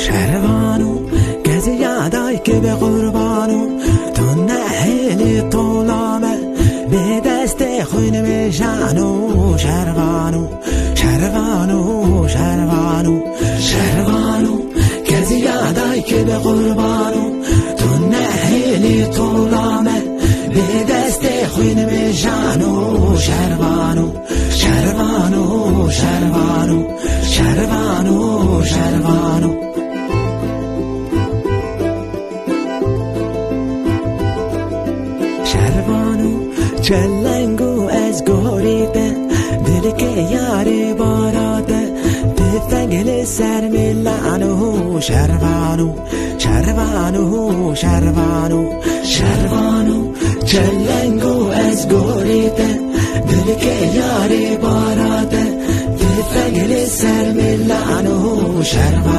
شروانو کسی یادای که به قربانو تو نهیلی طولامه به دست خون میشانو شروانو شروانو شروانو شروانو کسی یادای که به قربانو تو نهیلی طولامه به دست خون میشانو شروانو شروانو شروانو شروانو شروانو شروانو چلنگو از گوریده دل که یاری باراده تفنگل سر میلانو شروانو شروانو شروانو شروانو چلنگو از گوریده دل که یاری باراده تفنگل سر میلانو شروانو